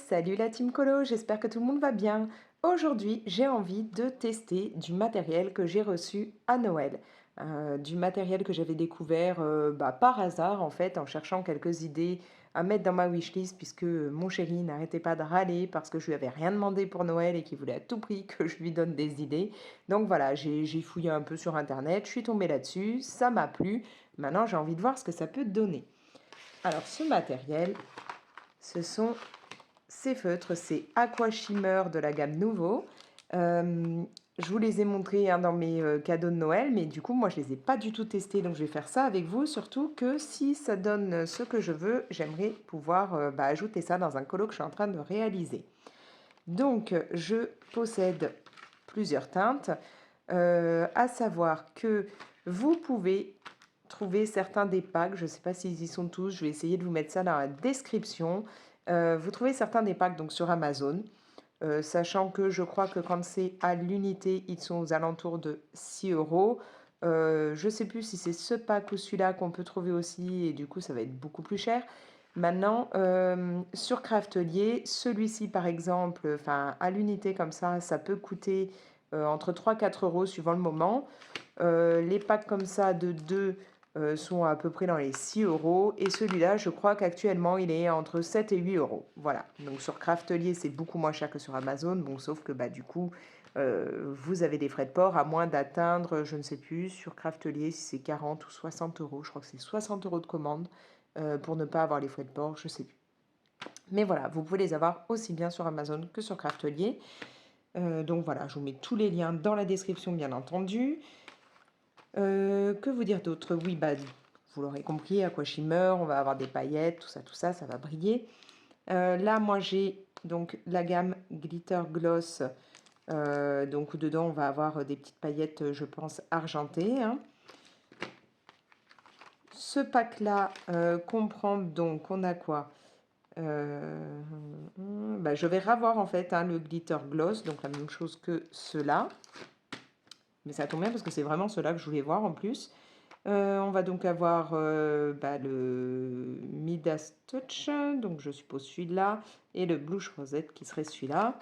Salut la team Colo, j'espère que tout le monde va bien. Aujourd'hui, j'ai envie de tester du matériel que j'ai reçu à Noël. Du matériel que j'avais découvert par hasard en fait en cherchant quelques idées à mettre dans ma wishlist puisque mon chéri n'arrêtait pas de râler parce que je lui avais rien demandé pour Noël et qu'il voulait à tout prix que je lui donne des idées. Donc voilà, j'ai fouillé un peu sur internet, je suis tombée là-dessus, ça m'a plu. Maintenant, j'ai envie de voir ce que ça peut donner. Alors ce matériel, ce sont ces feutres, c'est Aqua Shimmer de la gamme Nouveau. Je vous les ai montrés dans mes cadeaux de Noël, mais du coup, moi, je ne les ai pas du tout testés, donc je vais faire ça avec vous. Surtout que si ça donne ce que je veux, j'aimerais pouvoir ajouter ça dans un colo que je suis en train de réaliser. Donc, je possède plusieurs teintes, à savoir que vous pouvez trouver certains des packs, je ne sais pas s'ils y sont tous, je vais essayer de vous mettre ça dans la description. Vous trouvez certains des packs donc sur Amazon, sachant que je crois que quand c'est à l'unité, ils sont aux alentours de 6 euros. Je ne sais plus si c'est ce pack ou celui-là qu'on peut trouver aussi, et du coup ça va être beaucoup plus cher. Maintenant, sur Craftelier, celui-ci par exemple, à l'unité comme ça peut coûter entre 3 et 4 euros suivant le moment. Les packs comme ça de 2 sont à peu près dans les 6 euros. Et celui-là, je crois qu'actuellement, il est entre 7 et 8 euros. Voilà. Donc sur Craftelier, c'est beaucoup moins cher que sur Amazon. Bon, sauf que du coup, vous avez des frais de port à moins d'atteindre, je ne sais plus, sur Craftelier, si c'est 40 ou 60 euros. Je crois que c'est 60 euros de commande pour ne pas avoir les frais de port, je ne sais plus. Mais voilà, vous pouvez les avoir aussi bien sur Amazon que sur Craftelier. Donc voilà, je vous mets tous les liens dans la description, bien entendu. Que vous dire d'autre? Oui, vous l'aurez compris, Aqua Shimmer, on va avoir des paillettes, tout ça, ça va briller. Là, moi, j'ai donc la gamme Glitter Gloss. Donc dedans, on va avoir des petites paillettes, je pense, argentées, hein. Ce pack-là comprend donc, on a quoi? Je vais revoir en fait le Glitter Gloss, donc la même chose que ceux-là. Mais ça tombe bien parce que c'est vraiment ceux-là que je voulais voir en plus. On va donc avoir le Midas Touch, donc je suppose celui-là, et le Blush Rosette qui serait celui-là.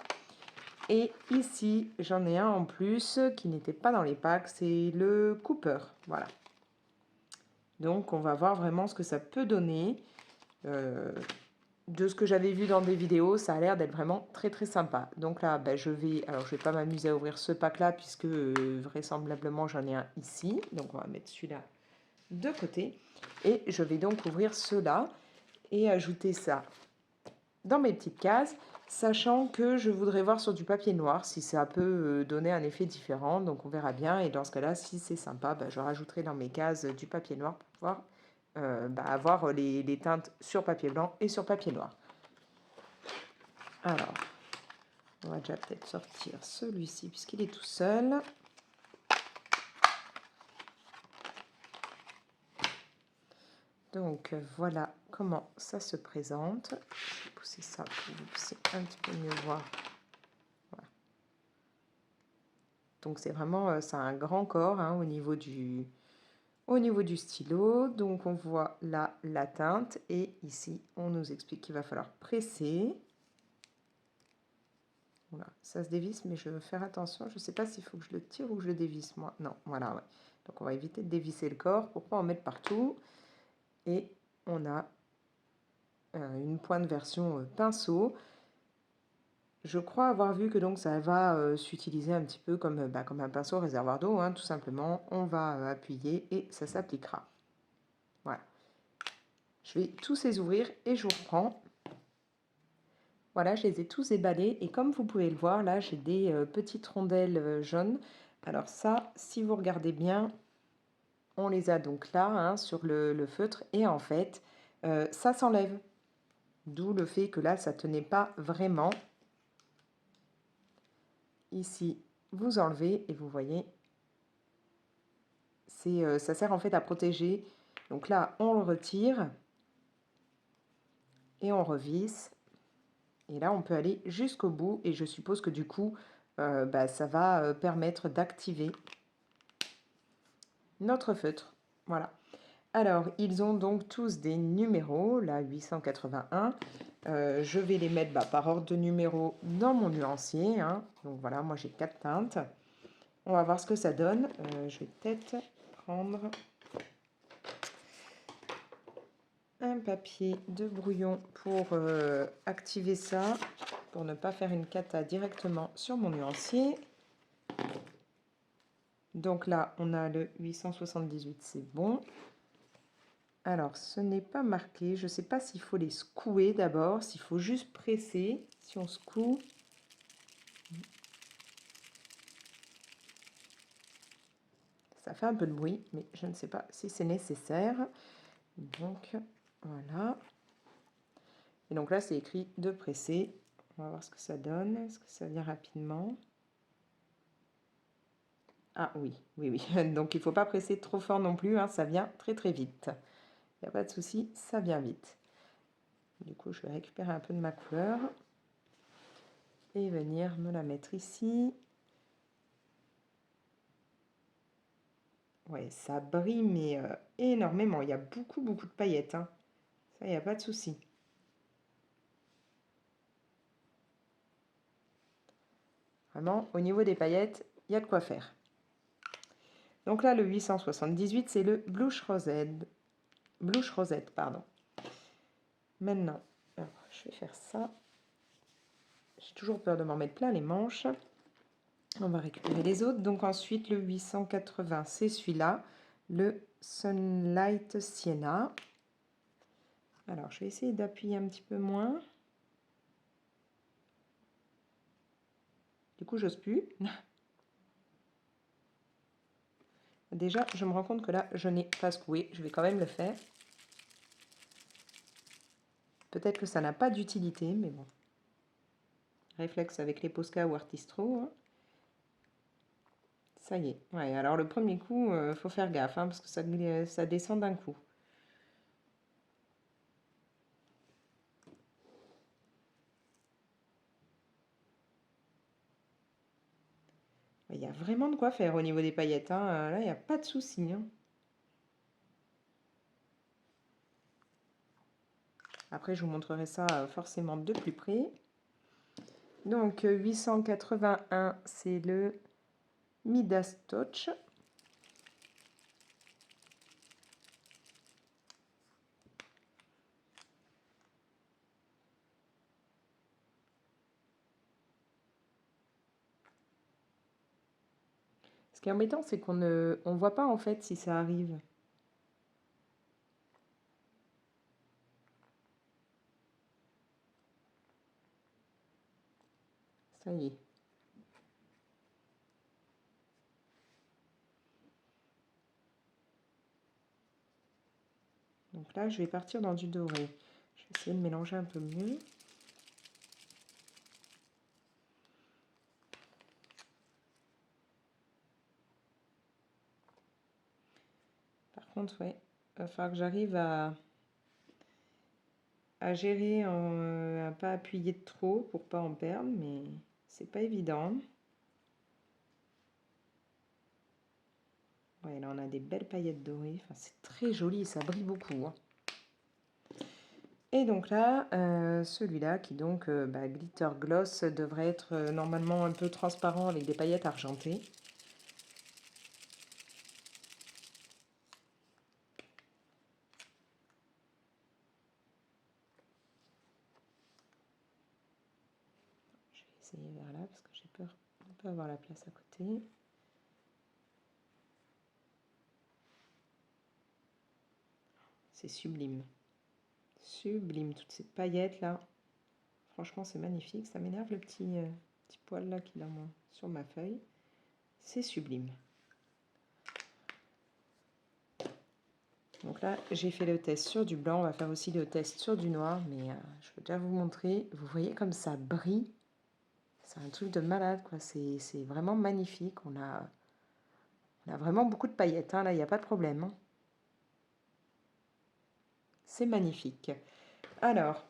Et ici, j'en ai un en plus qui n'était pas dans les packs, c'est le Cooper. Voilà. Donc, on va voir vraiment ce que ça peut donner. De ce que j'avais vu dans des vidéos, ça a l'air d'être vraiment très très sympa. Donc là, je vais pas m'amuser à ouvrir ce pack-là puisque vraisemblablement j'en ai un ici. Donc on va mettre celui-là de côté. Et je vais donc ouvrir ceux-là et ajouter ça dans mes petites cases, sachant que je voudrais voir sur du papier noir si ça peut donner un effet différent. Donc on verra bien. Et dans ce cas-là, si c'est sympa, je rajouterai dans mes cases du papier noir pour pouvoir avoir les teintes sur papier blanc et sur papier noir. Alors, on va déjà peut-être sortir celui-ci puisqu'il est tout seul. Donc voilà comment ça se présente. Je vais pousser ça pour que vous puissiez un petit peu mieux voir. Voilà. Donc c'est vraiment ça a un grand corps au niveau du stylo. Donc on voit là la teinte et ici on nous explique qu'il va falloir presser. Voilà, ça se dévisse, mais je veux faire attention. Je ne sais pas s'il faut que je le tire ou que je le dévisse, moi. Non, voilà, ouais. Donc, on va éviter de dévisser le corps pour ne pas en mettre partout. Et on a une pointe version pinceau. Je crois avoir vu que donc ça va s'utiliser un petit peu comme un pinceau réservoir d'eau, tout simplement. On va appuyer et ça s'appliquera. Voilà. Je vais tous les ouvrir et je vous reprends. Voilà, je les ai tous éballés et comme vous pouvez le voir, là, j'ai des petites rondelles jaunes. Alors ça, si vous regardez bien, on les a donc là, sur le feutre. Et en fait, ça s'enlève. D'où le fait que là, ça ne tenait pas vraiment. Ici, vous enlevez et vous voyez, ça sert en fait à protéger. Donc là, on le retire et on revisse. Et là, on peut aller jusqu'au bout et je suppose que du coup, ça va permettre d'activer notre feutre. Voilà. Alors, ils ont donc tous des numéros, là 881. Je vais les mettre par ordre de numéro dans mon nuancier, hein. Donc voilà, moi j'ai 4 teintes. On va voir ce que ça donne. Je vais peut-être prendre un papier de brouillon pour activer ça, pour ne pas faire une cata directement sur mon nuancier. Donc là, on a le 878, c'est bon. Alors, ce n'est pas marqué. Je ne sais pas s'il faut les secouer d'abord, s'il faut juste presser. Si on secoue, ça fait un peu de bruit, mais je ne sais pas si c'est nécessaire. Donc, voilà. Et donc là, c'est écrit de presser. On va voir ce que ça donne. Est-ce que ça vient rapidement? Ah oui, oui, oui. Donc, il ne faut pas presser trop fort non plus, hein. Ça vient très, très vite. Il n'y a pas de souci, ça vient vite. Du coup, je vais récupérer un peu de ma couleur et venir me la mettre ici. Ouais, ça brille, mais énormément. Il y a beaucoup, beaucoup de paillettes, hein. Ça, il n'y a pas de souci. Vraiment, au niveau des paillettes, il y a de quoi faire. Donc là, le 878, c'est le Blush Rosette. Blush Rosette, pardon. Maintenant, alors, je vais faire ça. J'ai toujours peur de m'en mettre plein les manches. On va récupérer les autres. Donc ensuite, le 880, c'est celui-là. Le Sunlight Sienna. Alors, je vais essayer d'appuyer un petit peu moins. Du coup, j'ose plus. Déjà, je me rends compte que là, je n'ai pas secoué. Je vais quand même le faire. Peut-être que ça n'a pas d'utilité, mais bon. Réflexe avec les Posca ou Artistro. Hein. Ça y est. Ouais, alors le premier coup, faut faire gaffe, hein, parce que ça descend d'un coup. Il y a vraiment de quoi faire au niveau des paillettes. Hein. Là, il n'y a pas de souci. Hein. Après, je vous montrerai ça forcément de plus près. Donc, 881, c'est le Midas Touch. Ce qui est embêtant, c'est qu'on ne voit pas en fait si ça arrive. Ça y est. Donc là, je vais partir dans du doré. Je vais essayer de mélanger un peu mieux. Par contre, ouais, il va falloir que j'arrive à gérer, à pas appuyer de trop pour pas en perdre, mais c'est pas évident. Ouais, là on a des belles paillettes dorées, enfin, c'est très joli, ça brille beaucoup. Hein. Et donc là, celui-là qui donc glitter gloss devrait être normalement un peu transparent avec des paillettes argentées. Je vais essayer vers là parce que j'ai peur de ne pas avoir la place à côté. C'est sublime. Sublime, toutes ces paillettes là. Franchement, c'est magnifique. Ça m'énerve le petit poil là qu'il a sur ma feuille. C'est sublime. Donc là, j'ai fait le test sur du blanc. On va faire aussi le test sur du noir. Mais je vais déjà vous montrer. Vous voyez comme ça brille. C'est un truc de malade, quoi. C'est vraiment magnifique. On a vraiment beaucoup de paillettes. Hein. Là, il n'y a pas de problème. Hein. C'est magnifique. Alors,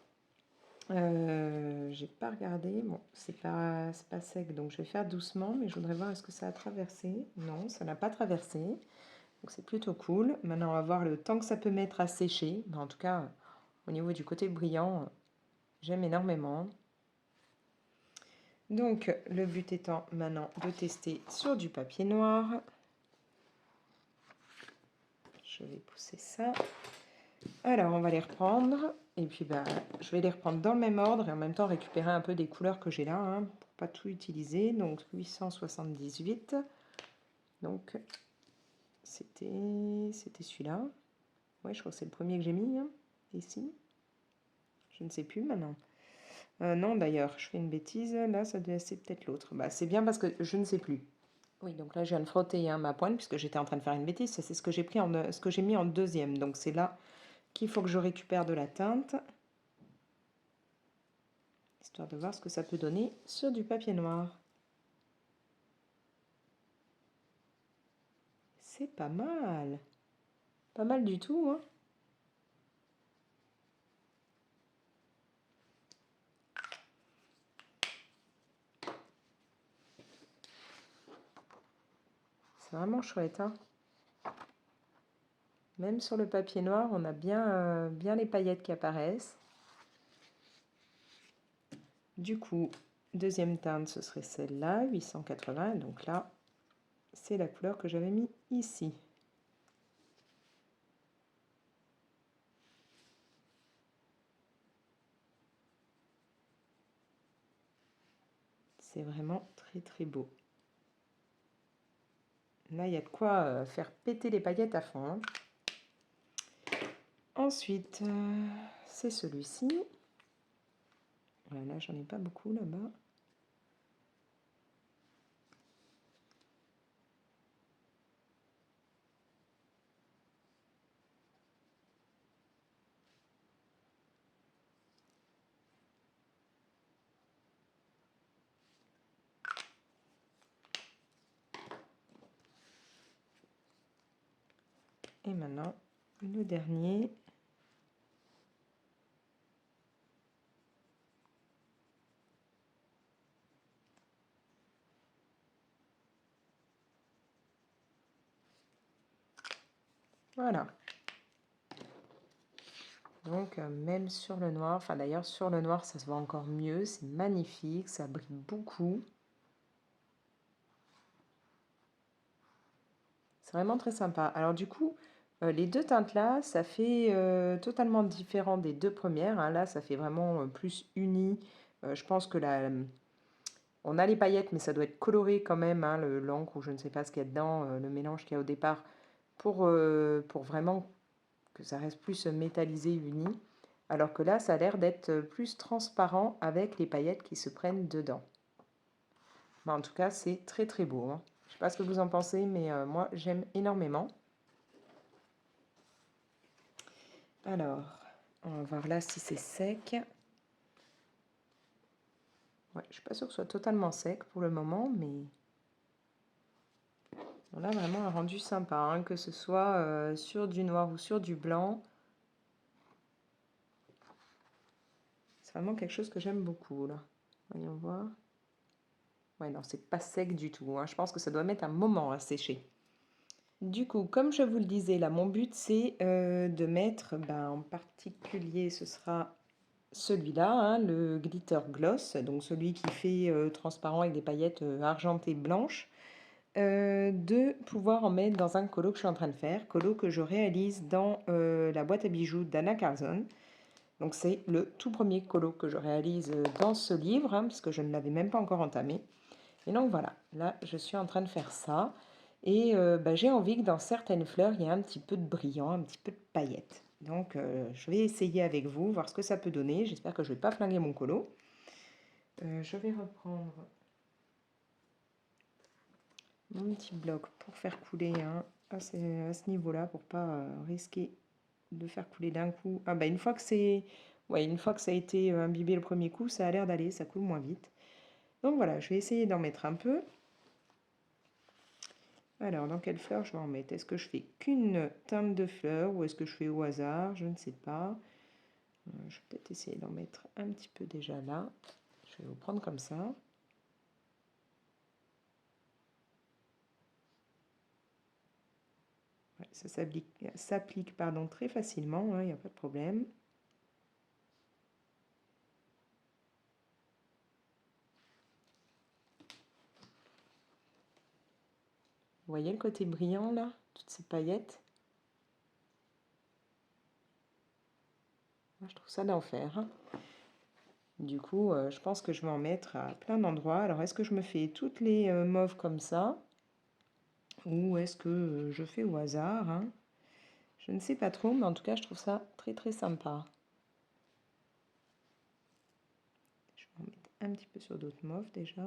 j'ai pas regardé. Bon, c'est pas sec, donc je vais faire doucement. Mais je voudrais voir, est-ce que ça a traversé? Non, ça n'a pas traversé. Donc c'est plutôt cool. Maintenant, on va voir le temps que ça peut mettre à sécher. Mais en tout cas, au niveau du côté brillant, J'aime énormément. Donc, le but étant maintenant de tester sur du papier noir. Je vais pousser ça. Alors, on va les reprendre. Et puis, bah, je vais les reprendre dans le même ordre et en même temps récupérer un peu des couleurs que j'ai là, hein, pour pas tout utiliser. Donc, 878. Donc, c'était celui-là. Ouais, je crois que c'est le premier que j'ai mis, hein, ici. Je ne sais plus maintenant. Non, d'ailleurs, je fais une bêtise. Là, c'est peut-être l'autre. Bah, c'est bien parce que je ne sais plus. Oui, donc là, je viens de frotter, hein, ma pointe puisque j'étais en train de faire une bêtise. C'est ce que j'ai pris ce que j'ai mis en deuxième. Donc, c'est là qu'il faut que je récupère de la teinte, histoire de voir ce que ça peut donner sur du papier noir. C'est pas mal. Pas mal du tout, hein. C'est vraiment chouette, hein. Même sur le papier noir, on a bien, bien les paillettes qui apparaissent. Du coup, deuxième teinte, ce serait celle-là, 880. Donc là, c'est la couleur que j'avais mis ici. C'est vraiment très très beau. Là, il y a de quoi faire péter les paillettes à fond, hein. Ensuite, c'est celui-ci. Voilà, là, j'en ai pas beaucoup là-bas. Et maintenant, le dernier. Voilà. Donc, même sur le noir, enfin d'ailleurs, sur le noir, ça se voit encore mieux. C'est magnifique, ça brille beaucoup. C'est vraiment très sympa. Alors du coup, les deux teintes-là, ça fait totalement différent des deux premières, hein. Là, ça fait vraiment plus uni. Je pense que là, on a les paillettes, mais ça doit être coloré quand même, hein, l'encre ou je ne sais pas ce qu'il y a dedans, le mélange qu'il y a au départ, pour vraiment que ça reste plus métallisé, uni. Alors que là, ça a l'air d'être plus transparent avec les paillettes qui se prennent dedans. Mais en tout cas, c'est très très beau, hein. Je ne sais pas ce que vous en pensez, mais moi, j'aime énormément. Alors, on va voir là si c'est sec. Ouais, je ne suis pas sûre que ce soit totalement sec pour le moment, mais on a vraiment un rendu sympa, hein, que ce soit sur du noir ou sur du blanc. C'est vraiment quelque chose que j'aime beaucoup, là. Voyons voir. Ouais, non, c'est pas sec du tout, hein. Je pense que ça doit mettre un moment à sécher. Du coup, comme je vous le disais, là, mon but, c'est de mettre, ben, en particulier, ce sera celui-là, hein, le Glitter Gloss, donc celui qui fait transparent avec des paillettes argentées blanches, de pouvoir en mettre dans un colo que je suis en train de faire, colo que je réalise dans la boîte à bijoux d'Anna Carson. Donc c'est le tout premier colo que je réalise dans ce livre, hein, puisque je ne l'avais même pas encore entamé. Et donc voilà, là je suis en train de faire ça. Et bah, j'ai envie que dans certaines fleurs, il y ait un petit peu de brillant, un petit peu de paillettes. Donc je vais essayer avec vous, voir ce que ça peut donner. J'espère que je ne vais pas flinguer mon colo. Je vais reprendre mon petit bloc pour faire couler, hein, à ce niveau-là, pour pas risquer de faire couler d'un coup. Ah bah une fois que c'est... Ouais, une fois que ça a été imbibé le premier coup, ça a l'air d'aller, ça coule moins vite. Donc voilà, je vais essayer d'en mettre un peu. Alors, dans quelle fleur je vais en mettre? Est-ce que je fais qu'une teinte de fleur ou est-ce que je fais au hasard? Je ne sais pas. Je vais peut-être essayer d'en mettre un petit peu déjà là. Je vais vous prendre comme ça. Ouais, ça s'applique pardon, très facilement, hein, il n'y a pas de problème. voyez le côté brillant là? Toutes ces paillettes. Moi, je trouve ça d'enfer, hein. Du coup, je pense que je vais en mettre à plein d'endroits. Alors, est-ce que je me fais toutes les mauves comme ça? Ou est-ce que je fais au hasard, hein? Je ne sais pas trop, mais en tout cas, je trouve ça très très sympa. Je vais en mettre un petit peu sur d'autres mauves déjà.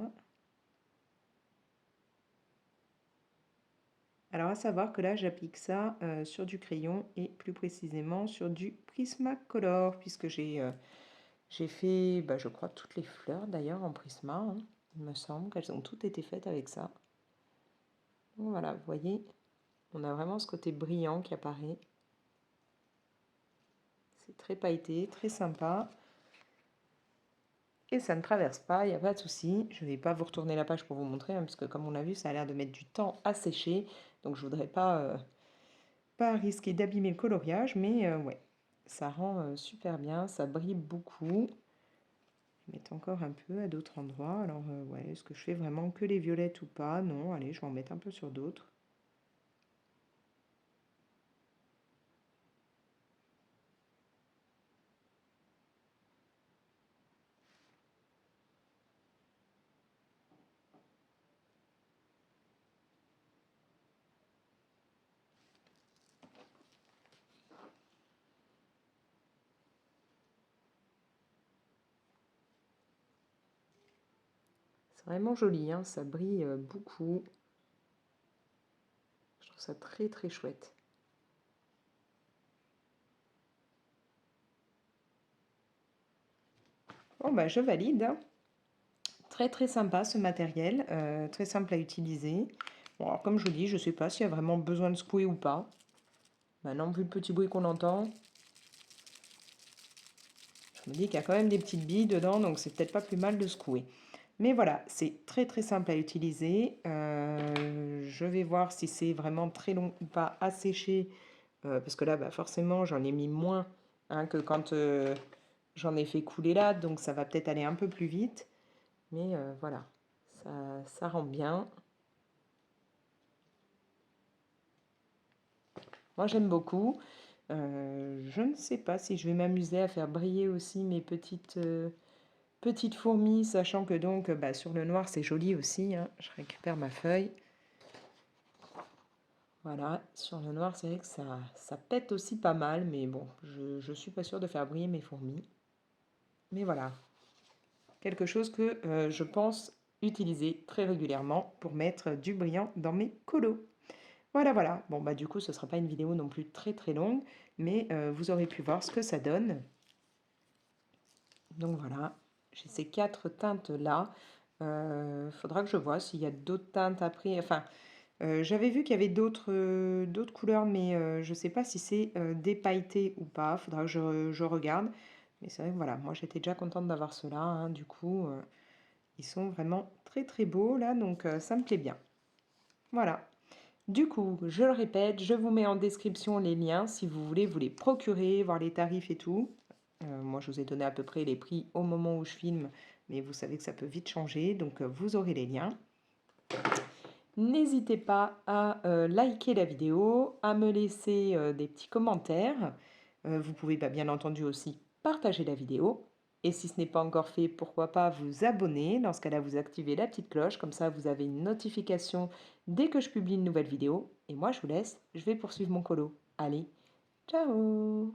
Alors, à savoir que là, j'applique ça sur du crayon et plus précisément sur du Prismacolor, puisque j'ai fait, bah, je crois, toutes les fleurs d'ailleurs en Prisma, hein. Il me semble qu'elles ont toutes été faites avec ça. Donc voilà, vous voyez, on a vraiment ce côté brillant qui apparaît. C'est très pailleté, très sympa. Et ça ne traverse pas, il n'y a pas de souci. Je ne vais pas vous retourner la page pour vous montrer, hein, parce que comme on a vu, ça a l'air de mettre du temps à sécher. Donc je ne voudrais pas risquer d'abîmer le coloriage, mais ouais, ça rend super bien, ça brille beaucoup. Je vais mettre encore un peu à d'autres endroits. Alors ouais, est-ce que je fais vraiment que les violettes ou pas? Non, allez, je vais en mettre un peu sur d'autres. C'est vraiment joli, hein, ça brille beaucoup. Je trouve ça très très chouette. Bon bah je valide, hein. Très très sympa ce matériel, très simple à utiliser. Bon, alors comme je vous dis, je ne sais pas s'il y a vraiment besoin de secouer ou pas. Maintenant, vu le petit bruit qu'on entend, je me dis qu'il y a quand même des petites billes dedans, donc c'est peut-être pas plus mal de secouer. Mais voilà, c'est très très simple à utiliser. Je vais voir si c'est vraiment très long ou pas à sécher, parce que là, bah, forcément, j'en ai mis moins, hein, que quand j'en ai fait couler là, donc ça va peut-être aller un peu plus vite. Mais voilà, ça rend bien. Moi, j'aime beaucoup. Je ne sais pas si je vais m'amuser à faire briller aussi mes petites fourmis, sachant que donc bah, sur le noir, c'est joli aussi, hein. Je récupère ma feuille. Voilà, sur le noir, c'est vrai que ça pète aussi pas mal, mais bon, je ne suis pas sûre de faire briller mes fourmis. Mais voilà, quelque chose que je pense utiliser très régulièrement pour mettre du brillant dans mes colos. Voilà, voilà. Bon, bah du coup, ce ne sera pas une vidéo non plus très très longue, mais vous aurez pu voir ce que ça donne. Donc voilà, j'ai ces 4 teintes-là. Faudra que je vois s'il y a d'autres teintes après. Enfin, j'avais vu qu'il y avait d'autres couleurs, mais je ne sais pas si c'est dépailleté ou pas. Faudra que je regarde. Mais c'est vrai que voilà, moi j'étais déjà contente d'avoir ceux-là, hein. Du coup, ils sont vraiment très très beaux là, donc ça me plaît bien. Voilà. Du coup, je le répète, je vous mets en description les liens si vous voulez vous les procurer, voir les tarifs et tout. Moi, je vous ai donné à peu près les prix au moment où je filme, mais vous savez que ça peut vite changer, donc vous aurez les liens. N'hésitez pas à liker la vidéo, à me laisser des petits commentaires. Vous pouvez bien entendu aussi partager la vidéo. Et si ce n'est pas encore fait, pourquoi pas vous abonner. Dans ce cas-là, vous activez la petite cloche, comme ça vous avez une notification dès que je publie une nouvelle vidéo. Et moi, je vous laisse, je vais poursuivre mon colo. Allez, ciao!